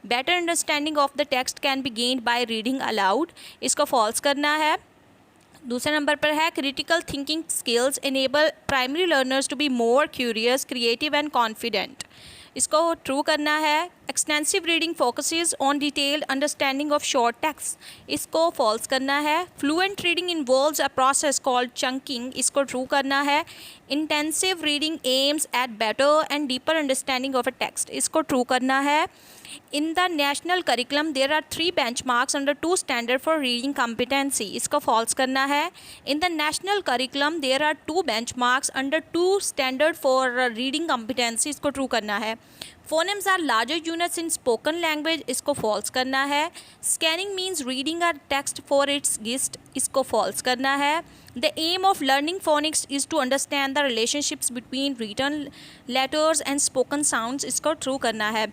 Better understanding of the text can be gained by reading aloud, इसको false करना है। दूसरे नंबर पर है critical thinking skills enable primary learners to be more curious, creative and confident, इसको true करना है। Extensive reading focuses on detailed understanding of short text, इसको फॉल्स करना है। Fluent reading involves a process called chunking, इसको true करना है। Intensive reading aims at better and deeper understanding of a text, इसको ट्रू करना है। In the national curriculum there are 3 benchmarks under 2 standard for reading competency, इसको false करना है। In the national curriculum there are 2 benchmarks under 2 standard for reading competency, इसको true करना है। Phonemes are larger units in spoken language, इसको false करना है। Scanning means reading a text for its gist, इसको false करना है। The aim of learning phonics is to understand the relationships between written letters and spoken sounds, इसको true करना है।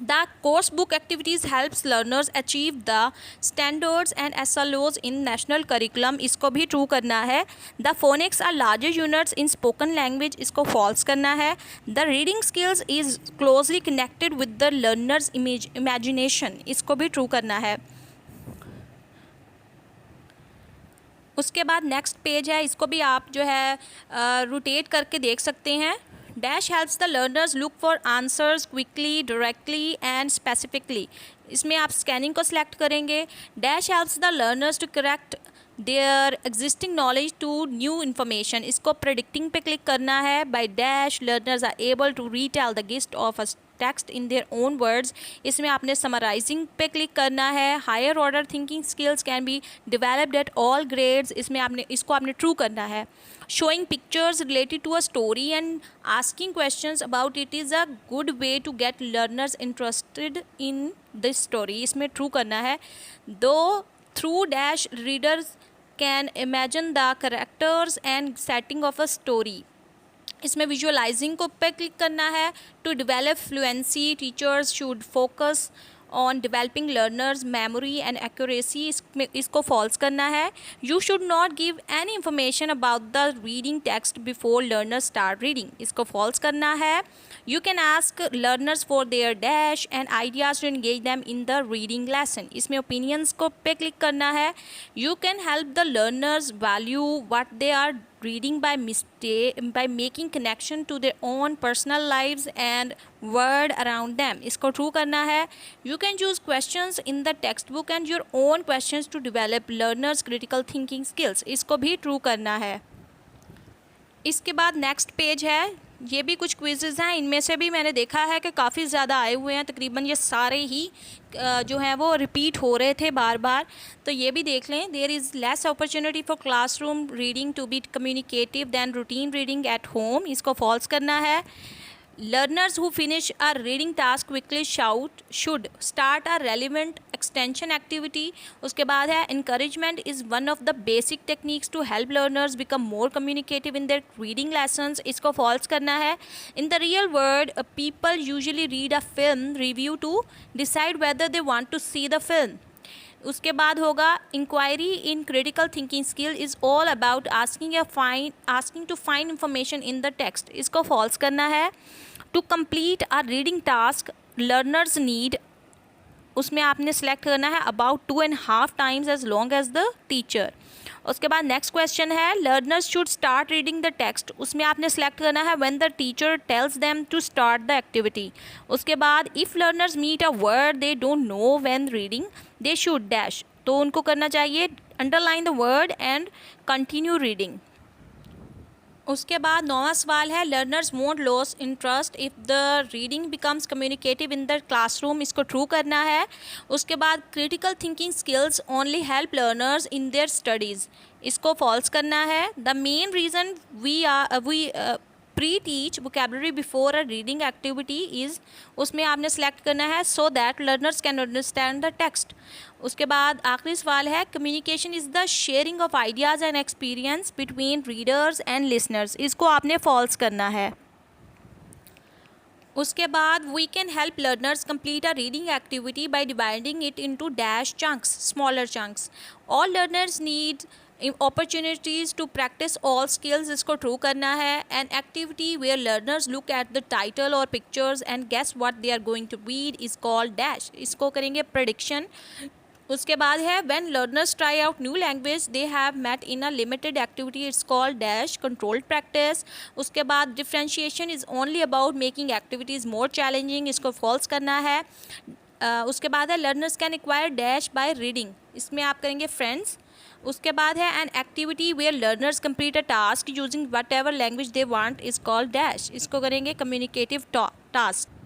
The course book activities helps learners achieve the standards and SLOs in national curriculum, इसको भी true करना है। The phonics are larger units in spoken language, इसको false करना है। The reading skills is closely connected with the learner's imagination, इसको भी true करना है। उसके बाद नेक्स्ट पेज है, इसको भी आप जो है रोटेट करके देख सकते हैं। Dash helps the learners look for answers quickly, directly and specifically, इसमें आप स्कैनिंग को सिलेक्ट करेंगे। Dash helps the learners to correct their existing knowledge to new information, इसको प्रेडिक्टिंग पे क्लिक करना है। By dash learners are able to retell the gist of a text in their own words, इसमें आपने summarising पे click करना है। Higher order thinking skills can be developed at all grades, इसमें आपने ट्रू करना है। Showing pictures related to a story and asking questions about it is a good way to get learners interested in this story, इसमें true करना है। दो through dash readers can imagine the characters and setting of a story, इसमें visualising को पे click करना है। To develop fluency teachers should focus on developing learners memory and accuracy, इसको फॉल्स करना है। You should not give any information about the reading text before learners start reading, इसको false करना है। You can ask learners for their dash and ideas to engage them in the reading lesson, इसमें opinions को पे click करना है। You can help the learners value what they are reading by making connection to their own personal lives and world around them, इसको true करना है। You can choose questions in the textbook and your own questions to develop learners critical thinking skills, इसको भी true करना है। इसके बाद next page है, ये भी कुछ क्विज़ेस हैं, इनमें से भी मैंने देखा है कि काफ़ी ज़्यादा आए हुए हैं, तकरीबन ये सारे ही जो हैं वो रिपीट हो रहे थे बार बार, तो ये भी देख लें। There is less opportunity for classroom reading to be communicative than routine reading at home, इसको फॉल्स करना है। Learners who finish a reading task quickly should start a relevant extension activity, उसके बाद है encouragement is one of the basic techniques to help learners become more communicative in their reading lessons, इसको false करना है। In the real world people usually read a film review to decide whether they want to see the film, उसके बाद होगा inquiry in critical thinking skill is all about asking to find information in the text, इसको false करना है। To complete a reading task learners need, उसमें आपने select करना है about 2.5 times as long as the teacher. उसके बाद next question है learners should start reading the text, उसमें आपने सेलेक्ट करना है when the teacher tells them to start the activity. उसके बाद if learners meet a word they don't know when reading they should dash, तो उनको करना चाहिए underline the word and continue reading. उसके बाद 9वां सवाल है learners won't lose interest if the reading becomes communicative in the classroom, इसको ट्रू करना है। उसके बाद critical thinking skills only help learners in their studies, इसको फॉल्स करना है। The main reason we pre-teach vocabulary before a reading activity is, उसमें आपने सेलेक्ट करना है so that learners can understand the text। उसके बाद आखिरी सवाल है communication is the sharing of ideas and experience between readers and listeners, इसको आपने false करना है। उसके बाद we can help learners complete a reading activity by dividing it into dash chunks, smaller chunks. All learners need opportunities to practice all skills. इसको true करना है. An activity where learners look at the title or pictures and guess what they are going to read is called dash. इसको करेंगे prediction. उसके बाद है when learners try out new language they have met in a limited activity, it's called dash controlled practice. उसके बाद differentiation is only about making activities more challenging, इसको false करना है. उसके बाद है learners can acquire dash by reading, इसमें आप करेंगे friends. उसके बाद है an activity where learners complete a task using whatever language they want is called dash, इसको करेंगे communicative task.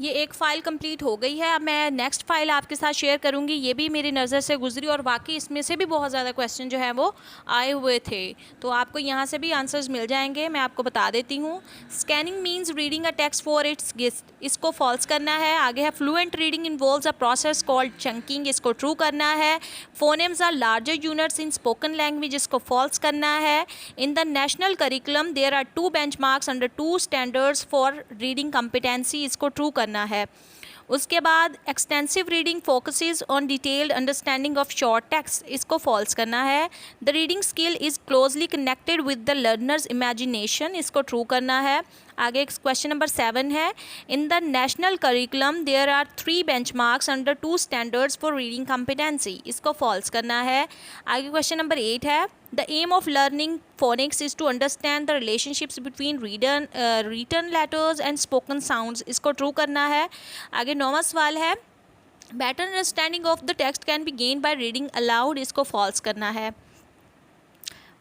ये एक फ़ाइल कंप्लीट हो गई है. अब मैं नेक्स्ट फ़ाइल आपके साथ शेयर करूँगी. ये भी मेरी नज़र से गुजरी और वाकई इसमें से भी बहुत ज़्यादा क्वेश्चन जो है वो आए हुए थे, तो आपको यहाँ से भी आंसर्स मिल जाएंगे. मैं आपको बता देती हूँ. Scanning means reading a text for its gist, इसको फॉल्स करना है. आगे है fluent reading involves a process called chunking, इसको ट्रू करना है. Phonemes are larger units in spoken language, इसको फॉल्स करना है. In the national curriculum there are 2 benchmarks under 2 standards for reading competency, इसको ट्रू करना है. उसके बाद extensive reading focuses on detailed understanding of short text, इसको फॉल्स करना है. The reading skill is closely connected with the learners imagination, इसको true करना है. आगे क्वेश्चन नंबर 7 है. In the national curriculum there are 3 benchmarks under 2 standards for reading competency, इसको false करना है. आगे क्वेश्चन नंबर 8 है. The aim of learning phonics is to understand the relationships between written letters and spoken sounds, इसको true करना है. आगे 9वां सवाल है. Better understanding of the text can be gained by reading aloud, इसको फॉल्स करना है.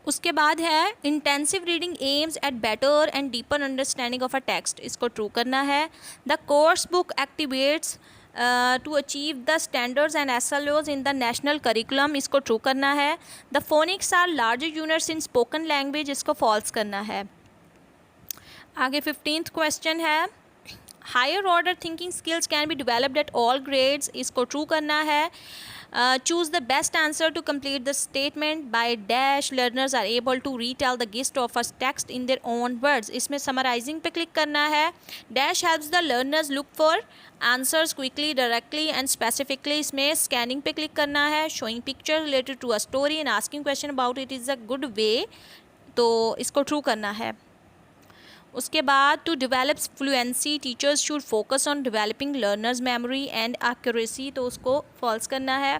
उसके बाद है intensive reading aims at better and deeper understanding of a text, इसको ट्रू करना है. The course book activates to achieve the standards and SLOs in the national curriculum, इसको ट्रू करना है. The phonics are larger units in spoken language, इसको false करना है. आगे 15th क्वेश्चन है. Higher order thinking skills can be developed at all grades, इसको true करना है. Choose the best answer to complete the statement by dash learners are able to retell the gist of a text in their own words, इसमें summarizing पे click करना है. dash helps the learners look for answers quickly, directly and specifically, इसमें scanning पे click करना है. showing picture related to a story and asking question about it is a good way, तो इसको ट्रू करना है. उसके बाद to develop fluency teachers should focus on developing learners memory and accuracy, तो उसको फॉल्स करना है.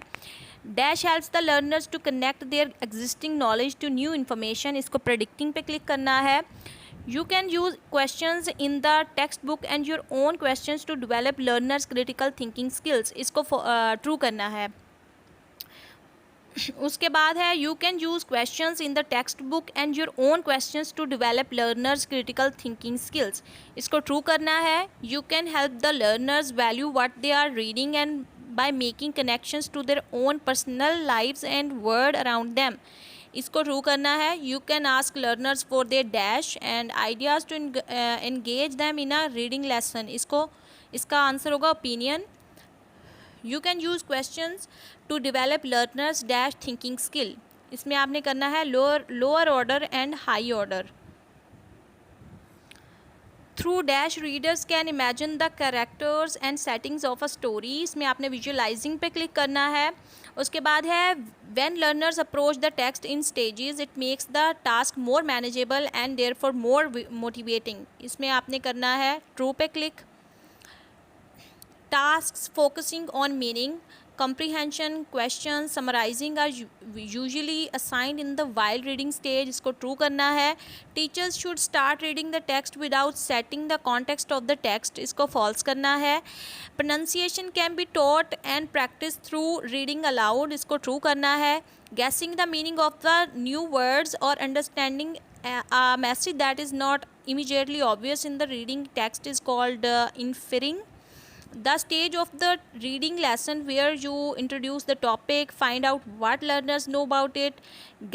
Dash helps the learners to connect their existing knowledge to new information, इसको प्रेडिक्टिंग पे क्लिक करना है. You can use questions in the textbook and your own questions to develop learners critical thinking skills, इसको true करना है. उसके बाद है you can use questions in the textbook and your own questions to develop learners critical thinking skills, इसको true करना है. You can help the learners value what they are reading and by making connections to their own personal lives and world around them, इसको true करना है. You can ask learners for their dash and ideas to engage them in a reading lesson, इसका answer होगा opinion. You can use questions to develop learners dash thinking skill, इसमें आपने करना है lower order and high order. Through dash readers can imagine the characters and settings of a story, इसमें आपने visualising पे click करना है. उसके बाद है when learners approach the text in stages it makes the task more manageable and therefore more motivating, इसमें आपने करना है ट्रू पे click. Tasks focusing on meaning, comprehension, questions, summarizing are usually assigned in the while reading stage, इसको true करना है. Teachers should start reading the text without setting the context of the text, इसको false करना है. Pronunciation can be taught and practiced through reading aloud, इसको true करना है. Guessing the meaning of the new words or understanding a message that is not immediately obvious in the reading text is called inferring. The stage of the reading lesson where you introduce the topic, find out what learners know about it,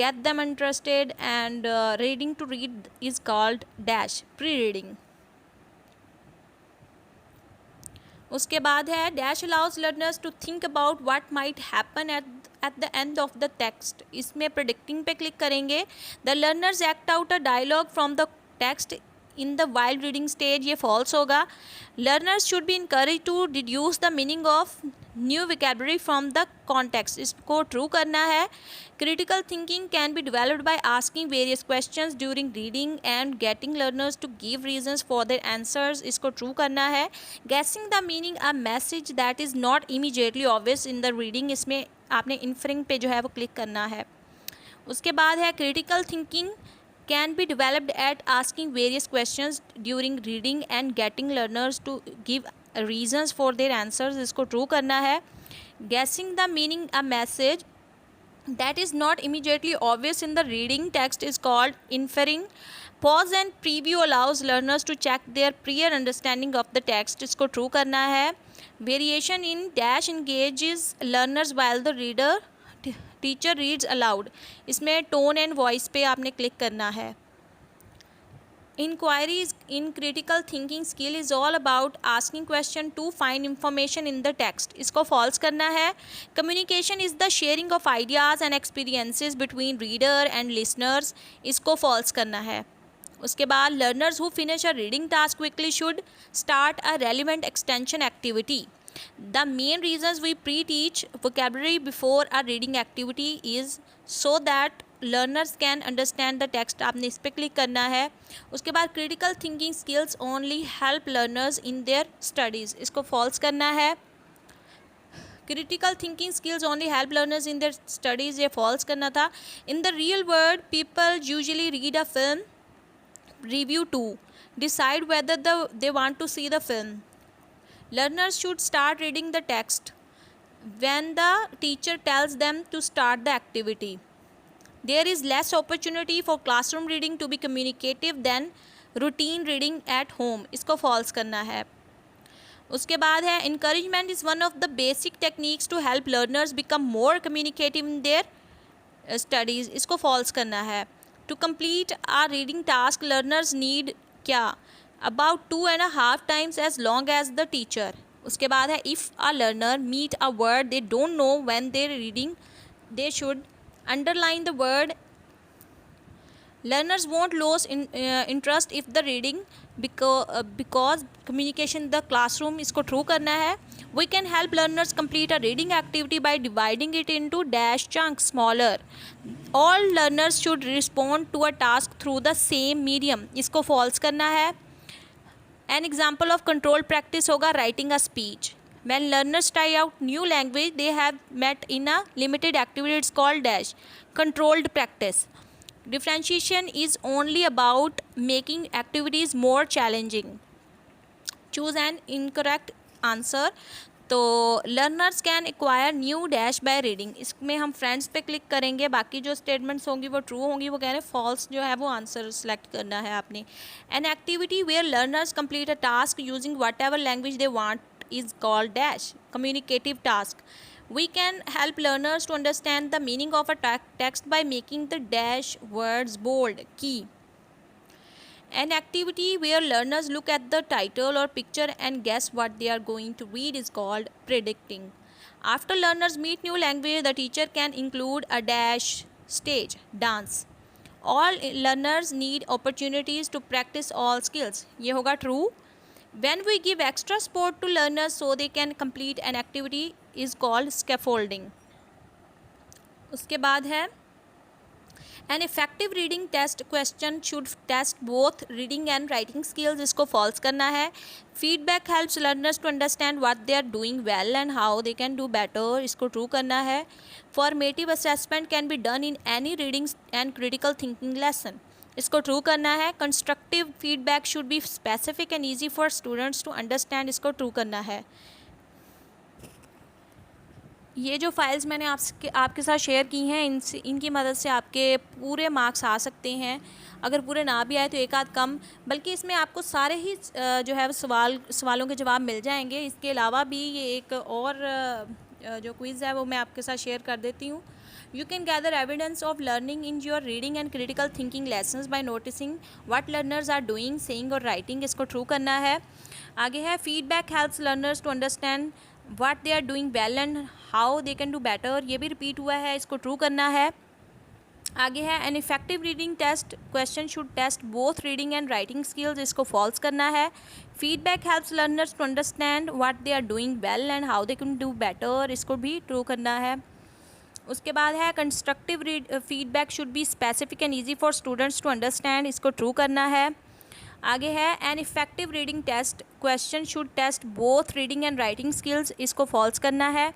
get them interested and reading to read is called dash pre-reading. उसके बाद है dash allows learners to think about what might happen at the end of the text, इसमें predicting पे click करेंगे. The learners act out a dialogue from the text in the while reading stage, ये false होगा. Learners should be encourage to deduce the meaning of new vocabulary from the context, इसको true करना है. Critical thinking can be developed by asking various questions during reading and getting learners to give reasons for their answers, इसको true करना है. Guessing the meaning a message that is not immediately obvious in the reading, इसमें आपने इन्फरिंग पे जो है वो click करना है. उसके बाद है critical thinking can be developed at asking various questions during reading and getting learners to give reasons for their answers, इसको ट्रू करना है. Guessing the meaning a message that is not immediately obvious in the reading text is called inferring. Pause and preview allows learners to check their prior understanding of the text, इसको true करना है. Variation in dash engages learners while the teacher reads aloud, इसमें tone and voice पे आपने click करना है. Inquiry in critical thinking skill is all about asking question to find information in the text, इसको false करना है. Communication is the sharing of ideas and experiences between reader and listeners, इसको false करना है. उसके बाद learners who finish a reading task quickly should start a relevant extension activity. The main reasons we pre-teach vocabulary before a reading activity is so that learners can understand the text, आपने इस पर click करना है. उसके बाद critical thinking skills only help learners in their studies, इसको false करना है. Critical thinking skills only help learners in their studies, ये फॉल्स करना था. In the real world people usually read a film review to decide whether they want to see the film. Learners should start reading the text when the teacher tells them to start the activity. There is less opportunity for classroom reading to be communicative than routine reading at home, इसको false करना है. उसके बाद है encouragement is one of the basic techniques to help learners become more communicative in their studies, इसको false करना है. To complete a reading task learners need क्या, about 2.5 times as long as the teacher. उसके बाद है if a learner meet a word they don't know when they reading, they should underline the word. Learners won't lose interest if the reading because communication in the classroom, इसको true करना है. We can help learners complete a reading activity by dividing it into dash chunks smaller. All learners should respond to a task through the same medium, इसको false करना है. An example of controlled practice होगा writing a speech. When learners try out new language they have met in a limited activity, it's called dash controlled practice. Differentiation is only about making activities more challenging. Choose an incorrect answer. तो learners can acquire new dash by reading, इसमें हम friends पे click करेंगे, बाकी जो statements होंगी वो true होंगी, वो कह रहे हैं false जो है वो answer select करना है आपने. An activity where learners complete a task using whatever language they want is called dash communicative task. We can help learners to understand the meaning of a text by making the dash words bold, key. An activity where learners look at the title or picture and guess what they are going to read is called predicting. After learners meet new language, the teacher can include a dash stage dance. All learners need opportunities to practice all skills, ये होगा true. When we give extra support to learners so they can complete an activity is called scaffolding. उसके बाद है an effective reading test question should test both reading and writing skills, इसको false करना है. Feedback helps learners to understand what they are doing well and how they can do better, इसको true करना है. Formative assessment can be done in any reading and critical thinking lesson, इसको true करना है. Constructive feedback should be specific and easy for students to understand, इसको true करना है. ये जो फाइल्स मैंने आपके साथ शेयर की हैं इनकी मदद से आपके पूरे मार्क्स आ सकते हैं. अगर पूरे ना भी आए तो एक आध कम, बल्कि इसमें आपको सारे ही जो है सवालों के जवाब मिल जाएंगे. इसके अलावा भी ये एक और जो क्विज़ है वो मैं आपके साथ शेयर कर देती हूँ. You can gather evidence of learning in your reading and critical thinking lessons by noticing what learners are doing, saying or writing, इसको true करना है. आगे है feedback helps learners to understand what they are doing well and how they can do better, ये भी repeat हुआ है, इसको true करना है. आगे है an effective reading test question should test both reading and writing skills, इसको फॉल्स करना है। Feedback helps learners to understand what they are doing well and how they can do better, इसको भी ट्रू करना है। उसके बाद है constructive feedback should be specific and easy for students to understand, इसको ट्रू करना है। आगे है an effective reading test question should test both reading and writing skills, इसको फॉल्स करना है।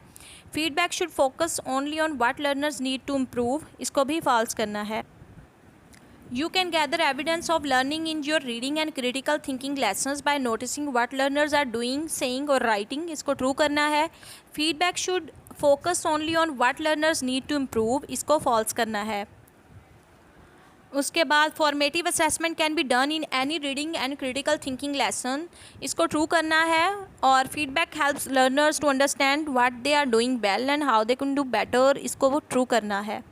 Feedback should focus only on what learners need to improve, इसको भी फॉल्स करना है। You can gather evidence of learning in your reading and critical thinking lessons by noticing what learners are doing saying और writing, इसको true करना है। Feedback should focus only on what learners need to improve, इसको false करना है। उसके बाद formative assessment can be done in any reading and critical thinking lesson, इसको ट्रू करना है। और feedback helps learners to understand what they are doing well and how they can do better, इसको वो ट्रू करना है।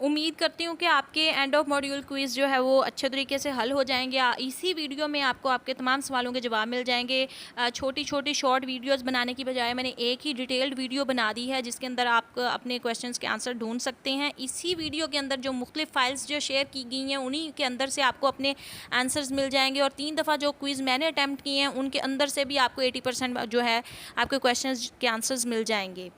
उम्मीद करती हूँ कि आपके एंड ऑफ मॉड्यूल क्विज़ जो है वो अच्छे तरीके से हल हो जाएंगे। इसी वीडियो में आपको आपके तमाम सवालों के जवाब मिल जाएंगे। छोटी छोटी शॉर्ट वीडियोस बनाने की बजाय मैंने एक ही डिटेल्ड वीडियो बना दी है जिसके अंदर आप अपने क्वेश्चंस के आंसर ढूंढ सकते हैं। इसी वीडियो के अंदर जो मुख्तलिफ फाइल्स जो शेयर की गई हैं उन्हीं के अंदर से आपको अपने आंसर्स मिल जाएंगे। और 3 दफ़ा जो क्विज़ मैंने अटैम्प्ट किए हैं उनके अंदर से भी आपको 80% जो है आपके क्वेश्चन के आंसर्स मिल जाएंगे।